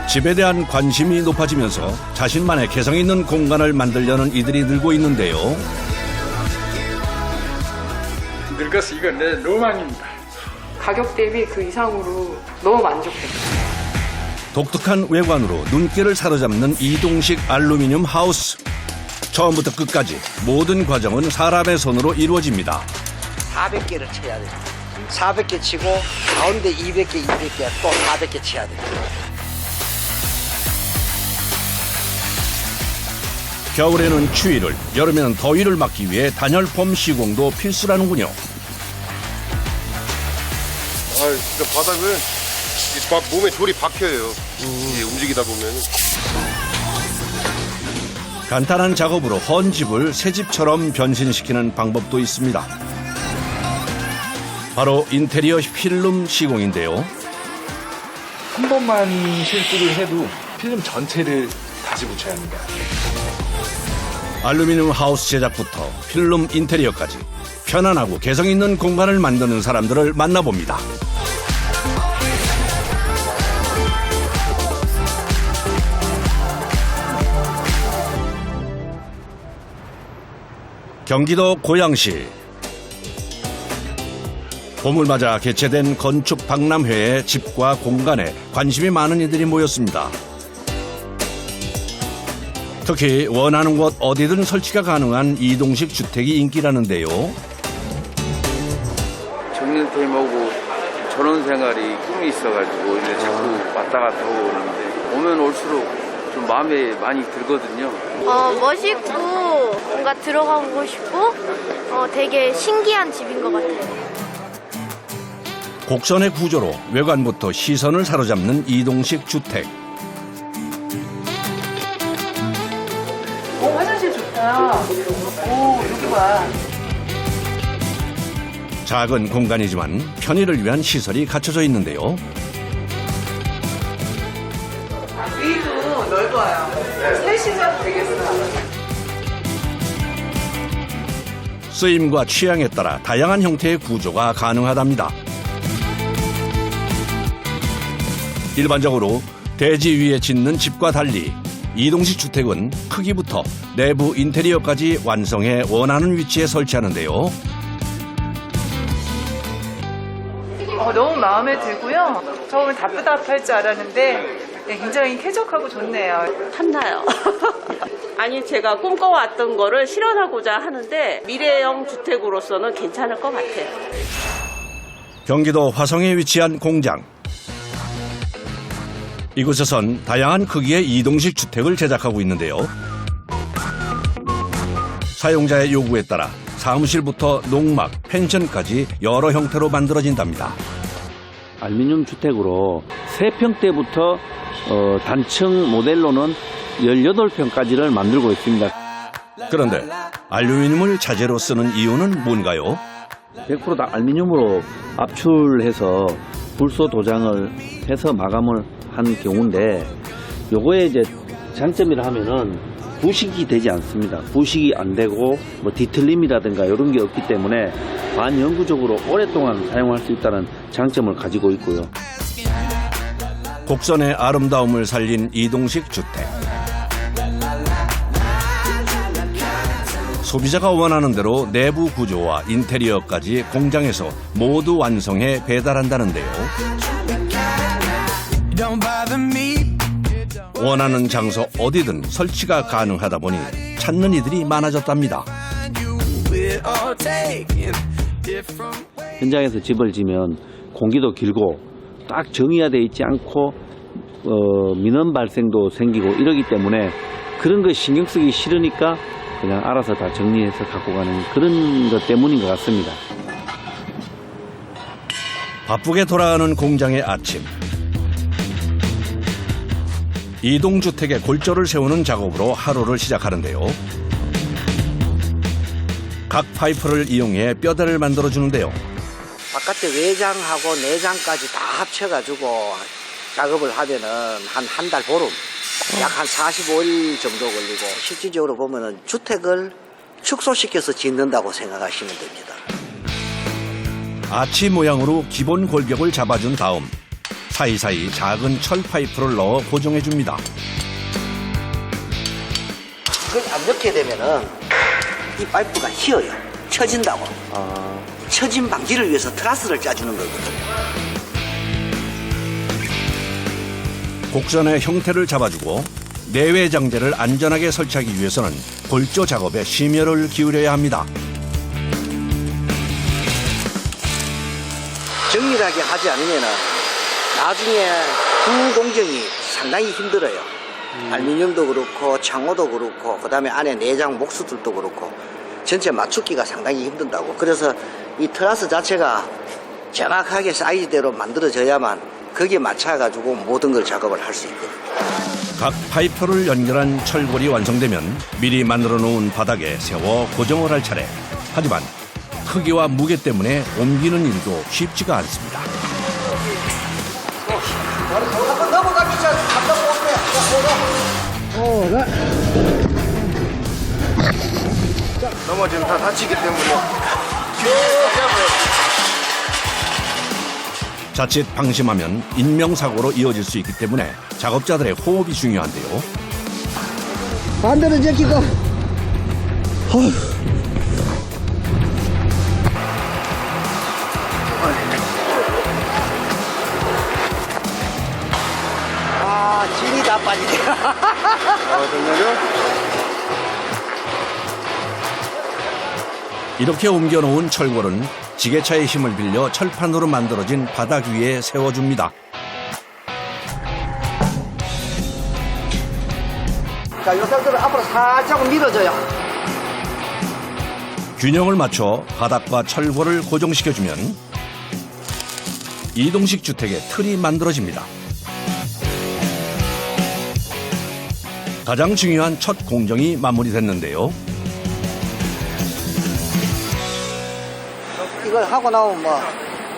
집에 대한 관심이 높아지면서 자신만의 개성 있는 공간을 만들려는 이들이 늘고 있는데요. 늙어서 이건 내 로망입니다. 가격 대비 그 이상으로 너무 만족해요. 독특한 외관으로 눈길을 사로잡는 이동식 알루미늄 하우스. 처음부터 끝까지 모든 과정은 사람의 손으로 이루어집니다. 400개를 쳐야 돼요. 400개 치고 가운데 200개, 200개 또 400개 쳐야 돼요. 겨울에는 추위를, 여름에는 더위를 막기 위해 단열폼 시공도 필수라는군요. 진짜 바닥을 막 몸에 돌이 박혀요. 이게 움직이다 보면. 간단한 작업으로 헌 집을 새 집처럼 변신시키는 방법도 있습니다. 바로 인테리어 필름 시공인데요. 한 번만 실수를 해도 필름 전체를 다시 붙여야 합니다. 알루미늄 하우스 제작부터 필름 인테리어까지 편안하고 개성 있는 공간을 만드는 사람들을 만나봅니다. 경기도 고양시. 봄을 맞아 개최된 건축 박람회에 집과 공간에 관심이 많은 이들이 모였습니다. 특히 원하는 곳 어디든 설치가 가능한 이동식 주택이 인기라는데요. 정년퇴임하고 전원생활이 꿈이 있어가지고 이제 자꾸 왔다 갔다 오는데 오면 올수록 좀 마음에 많이 들거든요. 멋있고 뭔가 들어가고 싶고 되게 신기한 집인 것 같아요. 곡선의 구조로 외관부터 시선을 사로잡는 이동식 주택. 화장실 좋다. 여기 봐. 작은 공간이지만 편의를 위한 시설이 갖춰져 있는데요. 위도 넓어요. 셋이서 되겠어요. 쓰임과 취향에 따라 다양한 형태의 구조가 가능하답니다. 일반적으로 대지 위에 짓는 집과 달리 이동식 주택은 크기부터 내부 인테리어까지 완성해 원하는 위치에 설치하는데요. 너무 마음에 들고요. 처음엔 답답할 줄 알았는데 굉장히 쾌적하고 좋네요. 탐나요. 아니 제가 꿈꿔왔던 거를 실현하고자 하는데 미래형 주택으로서는 괜찮을 것 같아요. 경기도 화성에 위치한 공장. 이곳에선 다양한 크기의 이동식 주택을 제작하고 있는데요. 사용자의 요구에 따라 사무실부터 농막, 펜션까지 여러 형태로 만들어진답니다. 알루미늄 주택으로 3평대부터 단층 모델로는 18평까지를 만들고 있습니다. 그런데 알루미늄을 자재로 쓰는 이유는 뭔가요? 100% 다 알루미늄으로 압출해서 불소 도장을 해서 마감을 한 경우인데 요거의 이제 장점이라 하면은 부식이 되지 않습니다. 부식이 안 되고 뭐 뒤틀림이라든가 이런 게 없기 때문에 반영구적으로 오랫동안 사용할 수 있다는 장점을 가지고 있고요. 곡선의 아름다움을 살린 이동식 주택. 소비자가 원하는 대로 내부 구조와 인테리어까지 공장에서 모두 완성해 배달한다는데요. 원하는 장소 어디든 설치가 가능하다 보니 찾는 이들이 많아졌답니다. 현장에서 집을 지면 공기도 길고 딱 정의화되어 있지 않고 민원 발생도 생기고 이러기 때문에 그런 거 신경 쓰기 싫으니까 그냥 알아서 다 정리해서 갖고 가는 그런 것 때문인 것 같습니다. 바쁘게 돌아가는 공장의 아침. 이동주택의 골조를 세우는 작업으로 하루를 시작하는데요. 각 파이프를 이용해 뼈대를 만들어주는데요. 바깥에 외장하고 내장까지 다 합쳐가지고 작업을 하면은 한 달 보름, 약 한 45일 정도 걸리고 실질적으로 보면은 주택을 축소시켜서 짓는다고 생각하시면 됩니다. 아치 모양으로 기본 골격을 잡아준 다음 사이사이 작은 철 파이프를 넣어 고정해 줍니다. 이걸 안 넣게 되면은 이 파이프가 휘어요. 처진다고. 처짐 방지를 위해서 트라스를 짜주는 거거든요. 곡선의 형태를 잡아주고 내외 장재를 안전하게 설치하기 위해서는 골조 작업에 심혈을 기울여야 합니다. 정밀하게 하지 않으면은 나중에 구 공정이 상당히 힘들어요. 알루미늄도 그렇고 창호도 그렇고 그다음에 안에 내장 목수들도 그렇고 전체 맞추기가 상당히 힘든다고. 그래서 이 트라스 자체가 정확하게 사이즈대로 만들어져야만 거기에 맞춰가지고 모든 걸 작업을 할 수 있거든요. 각 파이프를 연결한 철골이 완성되면 미리 만들어 놓은 바닥에 세워 고정을 할 차례. 하지만 크기와 무게 때문에 옮기는 일도 쉽지가 않습니다. 한번 넘어가기 전 한번 넘어지면 다 다치기 때문에 자칫 방심하면 인명사고로 이어질 수 있기 때문에 작업자들의 호흡이 중요한데요. 반대로 제끼고. 아, 진이 다 빠지네. 정말요? 이렇게 옮겨놓은 철골은 지게차의 힘을 빌려 철판으로 만들어진 바닥 위에 세워줍니다. 자, 이 상태로 앞으로 살짝 밀어줘요. 균형을 맞춰 바닥과 철골을 고정시켜주면 이동식 주택의 틀이 만들어집니다. 가장 중요한 첫 공정이 마무리됐는데요. 이걸 하고 나면 뭐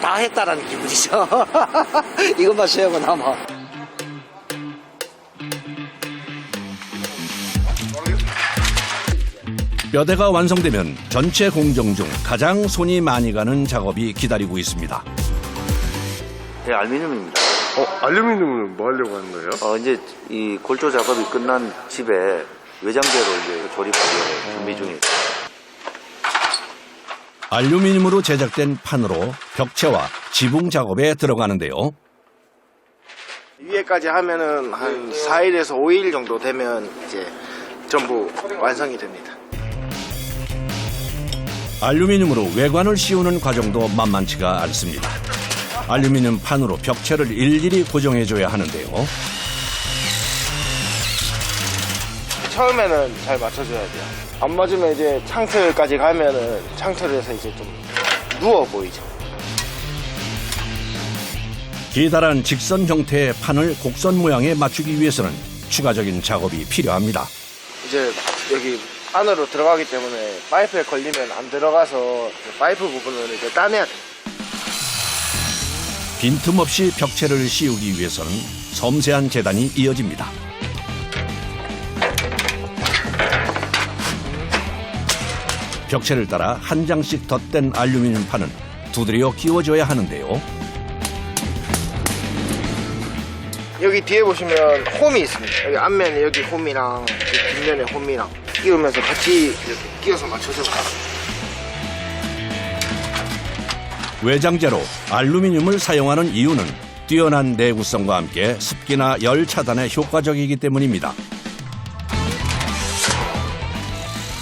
다 했다라는 기분이죠. 이것만 세우고 나면. 뼈대가 완성되면 전체 공정 중 가장 손이 많이 가는 작업이 기다리고 있습니다. 네, 알루미늄입니다. 알루미늄은 뭐 하려고 하는 거예요? 이제 이 골조 작업이 끝난 집에 외장재로 이제 조립하기 준비 중입니다. 알루미늄으로 제작된 판으로 벽체와 지붕 작업에 들어가는데요. 위에까지 하면은 한 4일에서 5일 정도 되면 이제 전부 완성이 됩니다. 알루미늄으로 외관을 씌우는 과정도 만만치가 않습니다. 알루미늄 판으로 벽체를 일일이 고정해줘야 하는데요. 처음에는 잘 맞춰줘야 돼요. 안 맞으면 이제 창틀까지 가면은 창틀에서 이제 좀 누워 보이죠. 기다란 직선 형태의 판을 곡선 모양에 맞추기 위해서는 추가적인 작업이 필요합니다. 이제 여기 안으로 들어가기 때문에 파이프에 걸리면 안 들어가서 파이프 부분을 이제 따내야 돼요. 빈틈없이 벽체를 씌우기 위해서는 섬세한 재단이 이어집니다. 벽체를 따라 한 장씩 덧댄 알루미늄 판은 두드려 끼워줘야 하는데요. 여기 뒤에 보시면 홈이 있습니다. 여기 앞면에 여기 홈이랑 뒷면에 홈이랑 끼우면서 같이 이렇게 끼워서 맞춰줘요. 외장재로 알루미늄을 사용하는 이유는 뛰어난 내구성과 함께 습기나 열 차단에 효과적이기 때문입니다.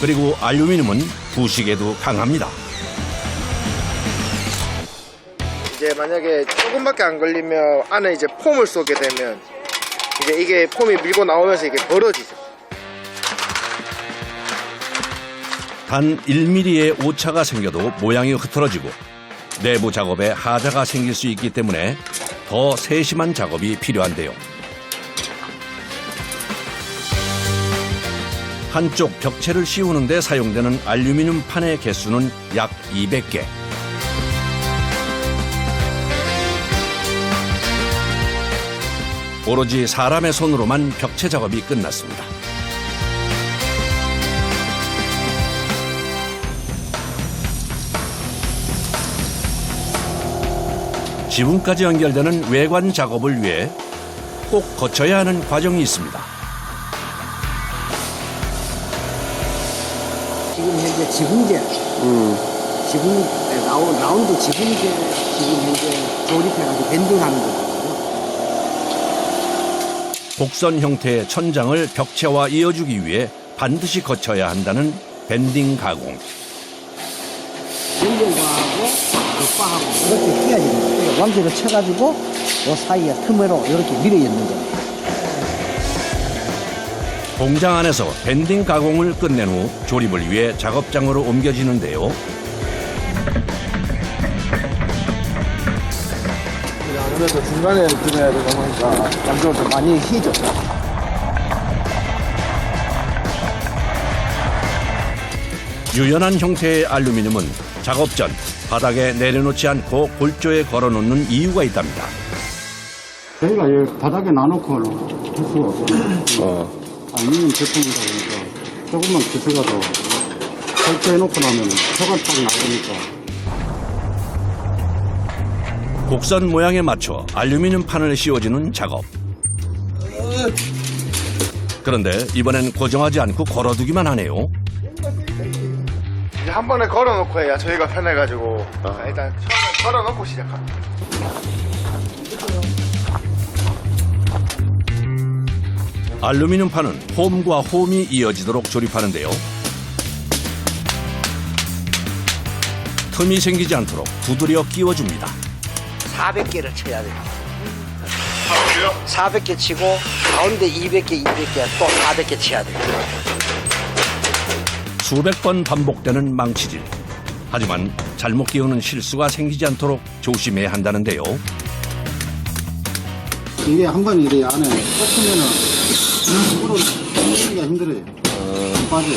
그리고 알루미늄은 부식에도 강합니다. 이제 만약에 조금밖에 안 걸리면 안에 이제 폼을 쏘게 되면 이제 이게 폼이 밀고 나오면서 이게 벌어지죠. 단 1mm의 오차가 생겨도 모양이 흐트러지고 내부 작업에 하자가 생길 수 있기 때문에 더 세심한 작업이 필요한데요. 한쪽 벽체를 씌우는 데 사용되는 알루미늄 판의 개수는 약 200개. 오로지 사람의 손으로만 벽체 작업이 끝났습니다. 지붕까지 연결되는 외관 작업을 위해 꼭 거쳐야 하는 과정이 있습니다. 지금 현재 지붕재, 라운드 지붕재 지금 현재 조립해가지고 밴딩하는 거거든요. 곡선 형태의 천장을 벽체와 이어주기 위해 반드시 거쳐야 한다는 밴딩 가공. 연결과하고 벽과하고 이렇게 끼어야 됩니다. 왕지를 쳐가지고 이 사이에 틈으로 이렇게 밀어 넣는 거예요. 공장 안에서 밴딩 가공을 끝낸 후 조립을 위해 작업장으로 옮겨지는데요. 아무래도 중간에 들어야 되다 보니까 양쪽을 좀 많이 휘죠. 유연한 형태의 알루미늄은 작업 전 바닥에 내려놓지 않고 골조에 걸어놓는 이유가 있답니다. 저희가 이 바닥에 놔놓고는 할 수가 없어요. 알루미늄 제품이다 보니까 조금만 기스가도 설치해놓고 나면 표가 딱 나오니까. 곡선 모양에 맞춰 알루미늄 판을 씌워주는 작업. 그런데 이번엔 고정하지 않고 걸어두기만 하네요. 이제 한 번에 걸어놓고 해야 저희가 편해가지고 일단 처음에 걸어놓고 시작합니다. 알루미늄 판은 홈과 홈이 이어지도록 조립하는데요. 틈이 생기지 않도록 두드려 끼워줍니다. 400개를 쳐야 돼요. 400개 치고 가운데 200개, 200개 또 400개 쳐야 돼요. 수백 번 반복되는 망치질. 하지만 잘못 끼우는 실수가 생기지 않도록 조심해야 한다는데요. 이게 한 번 이래 안에 꽂히면은 손으로 힘기가 힘들어요. 빠져요.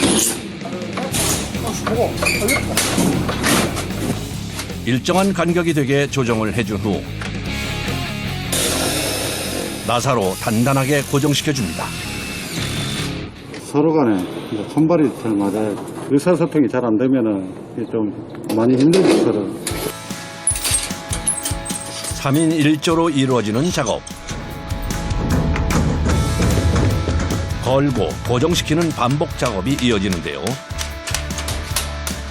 일정한 간격이 되게 조정을 해준 후 나사로 단단하게 고정시켜줍니다. 서로 간에 손발이 잘 맞아요. 의사소통이 잘 안 되면은 좀 많이 힘들거든. 3인 1조로 이루어지는 작업. 걸고 고정시키는 반복 작업이 이어지는데요.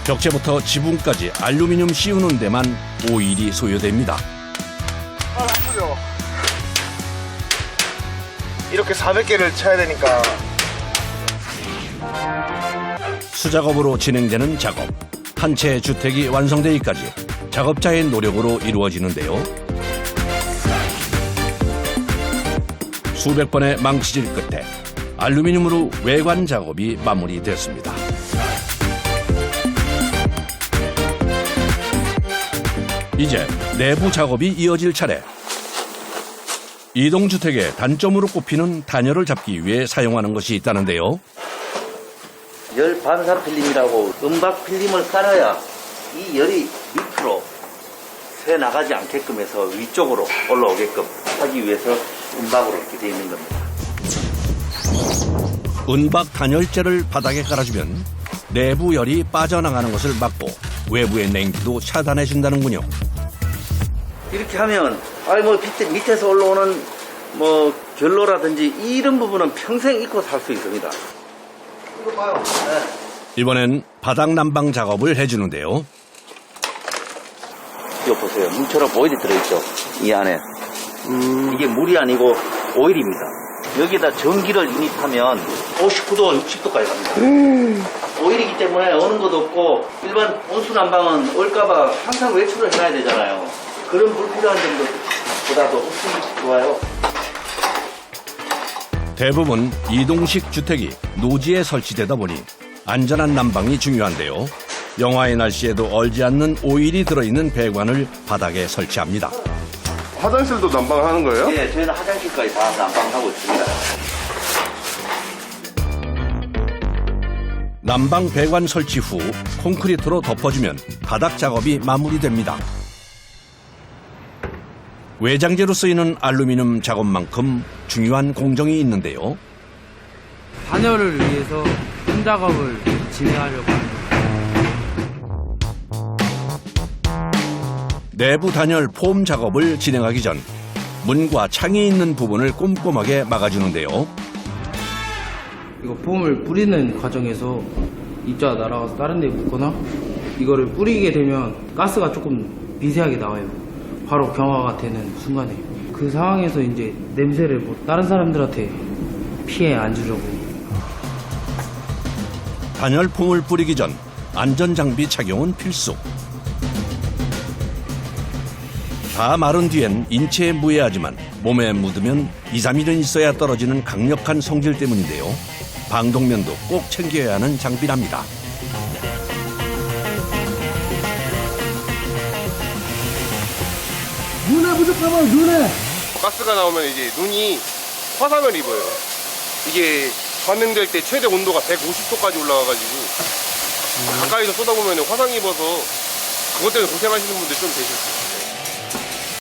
벽체부터 지붕까지 알루미늄 씌우는 데만 5일이 소요됩니다. 아프죠? 이렇게 400개를 쳐야 되니까. 수작업으로 진행되는 작업. 한 채의 주택이 완성되기까지 작업자의 노력으로 이루어지는데요. 수백 번의 망치질 끝에 알루미늄으로 외관 작업이 마무리됐습니다. 이제 내부 작업이 이어질 차례. 이동주택의 단점으로 꼽히는 단열을 잡기 위해 사용하는 것이 있다는데요. 열 반사 필름이라고 음박 필름을 깔아야 이 열이 밑으로 새 나가지 않게끔 해서 위쪽으로 올라오게끔 하기 위해서 음박으로 이렇게 되어 있는 겁니다. 은박 단열재를 바닥에 깔아주면 내부 열이 빠져나가는 것을 막고 외부의 냉기도 차단해준다는군요. 이렇게 하면 밑에서 올라오는 결로라든지 이런 부분은 평생 잊고 살 수 있습니다. 이거 봐요. 네. 이번엔 바닥 난방 작업을 해주는데요. 이거 보세요. 물처럼 오일이 들어있죠. 이 안에. 이게 물이 아니고 오일입니다. 여기다 전기를 인입하면 59도, 60도까지 갑니다. 오일이기 때문에 어는 것도 없고 일반 온수 난방은 올까봐 항상 외출을 해놔야 되잖아요. 그런 불필요한 점보다도 훨씬 좋아요. 대부분 이동식 주택이 노지에 설치되다 보니 안전한 난방이 중요한데요. 영하의 날씨에도 얼지 않는 오일이 들어있는 배관을 바닥에 설치합니다. 화장실도 난방하는 거예요? 네, 저희는 화장실까지 다 난방하고 있습니다. 난방 배관 설치 후 콘크리트로 덮어주면 바닥 작업이 마무리됩니다. 외장재로 쓰이는 알루미늄 작업만큼 중요한 공정이 있는데요. 단열을 위해서 홈 작업을 진행하려고 합니다. 내부 단열 폼 작업을 진행하기 전 문과 창이 있는 부분을 꼼꼼하게 막아주는데요. 이거 폼을 뿌리는 과정에서 입자가 날아가서 다른 데 묻거나 이거를 뿌리게 되면 가스가 조금 미세하게 나와요. 바로 경화가 되는 순간에. 그 상황에서 이제 냄새를 뭐 다른 사람들한테 피해 안 주려고. 단열폼을 뿌리기 전 안전장비 착용은 필수. 다 마른 뒤엔 인체에 무해하지만 몸에 묻으면 2, 3일은 있어야 떨어지는 강력한 성질 때문인데요. 방독면도 꼭 챙겨야 하는 장비랍니다. 눈에 부족하면 눈에. 가스가 나오면 이제 눈이 화상을 입어요. 이게 반응될 때 최대 온도가 150도까지 올라가가지고 가까이서 쏟아보면 화상 입어서 그것 때문에 고생하시는 분들 좀 계실 거예요.